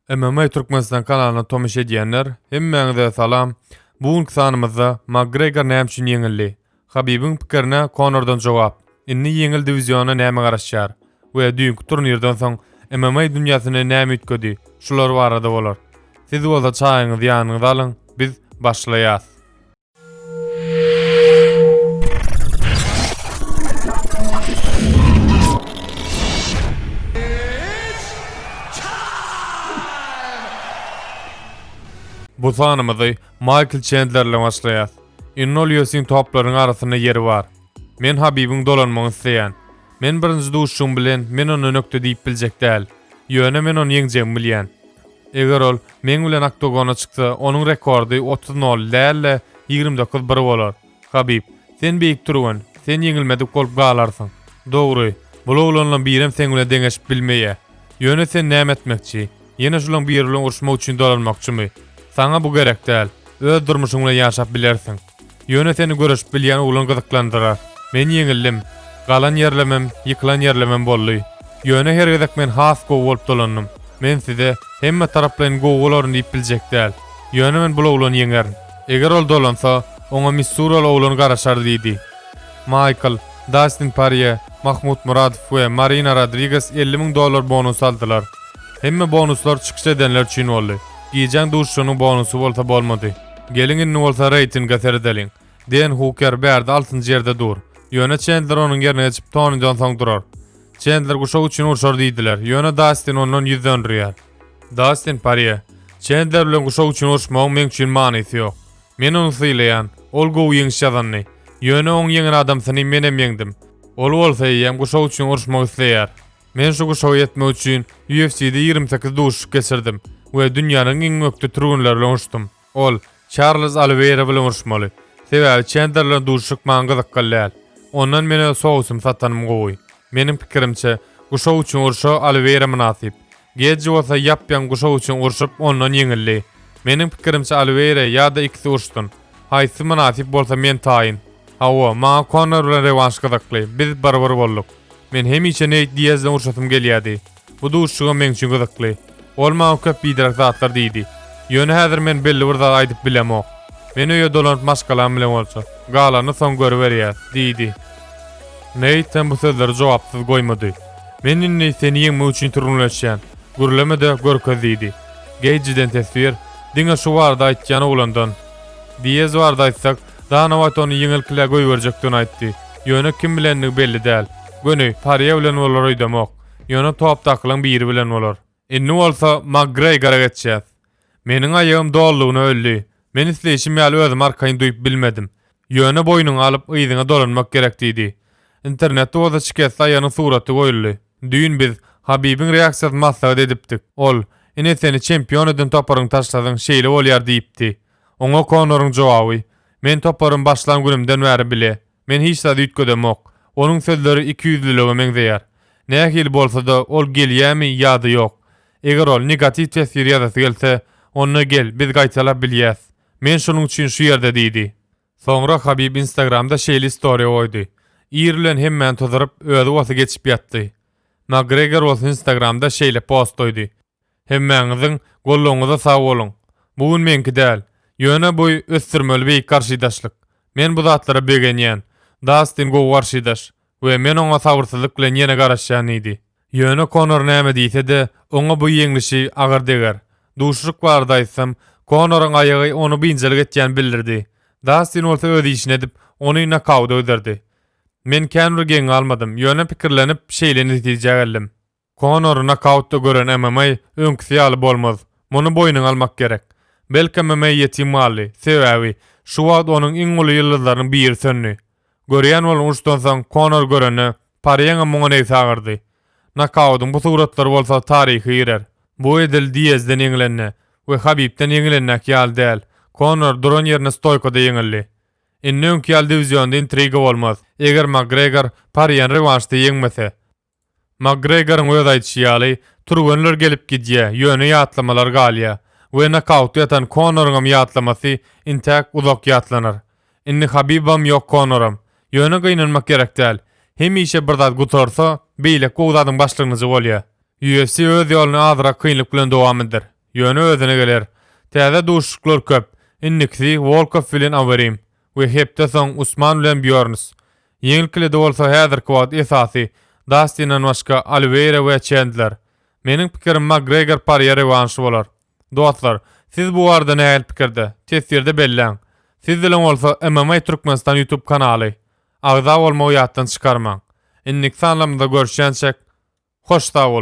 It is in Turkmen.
MMA Turrkmenistan kanalına tomuş ediyenler, hemmeňize salam. Bugünkü sanymyzda Mcgregor näme üçin yenildi? Habib'in pikirine Conor'dan jogap. Inni yeňil diviziona näme garaşýar? We düýünki turnirden soň MMA dünýäsine näme ütkedi? Şular barada bolar. Siz bolsa çaýyňyzy ýanyňyza alyň, biz başlaýas. Bu sanymyzy Chendlerle başlaýar. Innolýasyň toplaryň arasyna ýeri bar. Men Habib'in dolanmagyny isleýän. Men birinji duşum bilen men onu nökde diýip biljek däl. Ýöne men onu ýeňjegimi bilýän. Eger ol men bilen oktogona çyksa, onuň rekordy 30-0 däl 29-1 bolar. Habib, sen beýik durýan, sen ýeňilmedik bolup galarsyň. Dogry, bu oglanla birem sen bilen deňeşip bilmeýär. Ýöne sen näme etmekçi? Ýene şulaň bir bilen uruşmak üçin dolanmakçymy? Sana bu gerek däl. Öz durmuşyňla ýaşap bilersiň. Ýöne seni görüşip bilýän oglan gyzyklandyrar. Men ýeňildim. Galan ýerlemem, ýykylan ýerlemem boldy. Ýöne her gezek men has gowy bolup dolanynym. Men size hemme taraplaryň gowy bolaryny diýip biljek däl. Ýöne men bu oglany ýeňer. Eger ol dolansa, oňa Missouri oglany garaşar diýdi. Michael, Dustin Poirier, Mahmud Muradov we Marina Rodriguez $50,000 bonus aldylar. Hemme bonuslar çykyş edenler üçin boldy. Giýjäň duşunyň bonusu bolsa bolmady. Gelin bolsa ratingga serdeliň. Diyen Hooker bärde 6-njy ýerde dur. Ýöne Chendler onuň ýerine geçip Tony'dan soň durar. Chendler guşak üçin urşar diýdiler. Ýöne Dustin ondan ýüzdendirýär. Dustin Poirier, Chendler bilen guşak üçin urşmagyň men üçin manysy ýok. Men onu sylaýan, ol gowy ýeňşýanny. Ýöne oň ýeňen adamsyny men hem ýeňdim. Ol bolsa ýem guşak üçin urşmak isleýär. Men şu guşagy etmek üçin UFC'de 28 duş geçirdim. We dünýäniň iň mökde turgunlar bilen urşdum. Ol Charles Oliveira bilen urşmaly. Sebäbi Chendlerle duşyk maňa gyzykýan. Ondan meni soğusum satanym gowy. Menim pikirimçe, guşak üçin urşa Oliveira münasip. Geji bolsa ýapýan guşak üçin urşup ondan ýeňildi. Menim pikirimçe Oliveira ýa-da ikisi urşdun. Haýsy münasip bolsa men taýyn. Hawa, maňa Conor bilen rewanş gyzykly. Biz barabar bolduk. Men hemiçe Nate Diaz'den urşasym gelýärdi. Bu duşyga men üçin gyzykly. Olmagy köp biderek zatlar diýdi. Ýöne häzir men belli bir zat aýdyp bilemok. Men öýe dolanyp maşgalan bilen bolsa, galany soň görüberýär, diýdi. Nate bu sözleri jogapsyz goýmady. Men inni seni ýeňme üçin turunlaşýan. Gürlemede görköz diýdi. Gejiden Teswir, diňe şu barada aýtjan oglandan. Diýez barada aýtsak, dana wagt ony ýeňilkile goýberjekdigini aýtdy. Ýöne kim bilenligi belli däl. Göni Poirier bilen bolar öýdemok. Ýöne top takylan biri bilen bolar. Inni bolsa Mcgregor'a geçýär. Meniň aýagym dollugyna öldü. Men isleýişim ýaly özüm arkaýyn duýup bilmedim. Ýöne boýnuňy alyp ýyzyňa dolanmak gerek diýdi. Internetde oza Shikes aýanyň suraty goýuldy. Düýün biz Habib'in reaksiýasy maslahat edipdik. Ol, ine seni çempion eden toparyň taşladyň şeýle bolýar diýipdi. Oňa Conor'un jogaby: "Men toparym başlan günümden bäri bile. Men hiç zat üýtgedemok." Onuň sözleri 200-liligi meňzeýär. Nähili bolsa da ol gelýärmi ýa-da ýok. Eger ol negativ tesir ýazasy gelse, onna gel, biz gaýtalap bilýäs. Men şonuň üçin şu ýerde diýdi. Soňra Habib Instagramda şeýle story goýdy. İrlen hemmen tozaryp özi wasy geçip ýatdy. Mcgregor bolsa Instagramda şeýle post goýdy. Hemmeňiziň gollaryňyza sag bolun. Bugün menki däl. Ýöne boy ösdürmeli beýik garşydaşlyk. Men bu zatlara begenýän. Dustin gowy garşydaş. We men oňa sabyrsyzlyk bilen ýene garaşýan idi. Ýöne Conor näme diýse de, oňa bu ýeňlişi agyr deger. Duşlyk barda aýtsam, Conor'un aýagy onu binjelik etýän bildirdi. Dustin bolsa öz işini edip, ony knockout öderdi. Men Conor geň almadym. Ýöne pikirlenip şeýle netije geldim. Conor knockoutda gören MMA öňküsi ýaly bolmaz. Muny boýnuň almak gerek. Belki MMA yetirmeli. Sebäbi şu wagt onuň iň uly ýyldyzlarynyň biri sönni. Görýän bolan urşdan soň Conor göreni Poirier'e muňa sagyrdy. Knockout'un bu suratlary bolsa taryhy girer. Bu edil Diaz'den ýeňilenne we Habib'den ýeňilennek ýaly däl. Conor duran ýerine stoýkada ýeňildi. Innöňki ýaly divizionda intriga bolmaz. Eger Mcgregor Poirier'i rewanşda ýeňmese. Mcgregor'un öz aýdyşy ýaly, turgunlar gelip gidýär, ýöne ýatlamalar galýa. We knockout ýatan Conor'un ýatlamasy intak uzak ýatlanar. Inni Habib'am ýok Conor'am. Ýöne gynanmak gerek däl. Hemişe bir zat gutarsa, beýle gowdadyň başlygyny bolýar. UFC öz ýoluna azyrak kynlyk bilen dowam eder. Ýöne özüne geler. Täze duşuklar köp. Inniksi Volkov bilen Averim. We hepde soň Usman bilen Bjorns. Ýeňilkile de bolsa häzirki wagt esasy Dustin'dan başga Aldy we Chendler. Meniň pikirim Mcgregor parýa rewanşy bolar. Dostlar, siz bu arada nähil pikirde? Teswirde belläň. Siz bilen bolsa MMA Turrkmenistan YouTube kanaly. Agza bolmagy ýatdan çykarmaň. Innik sanlamda görüşýänçek. Hoş sag bol.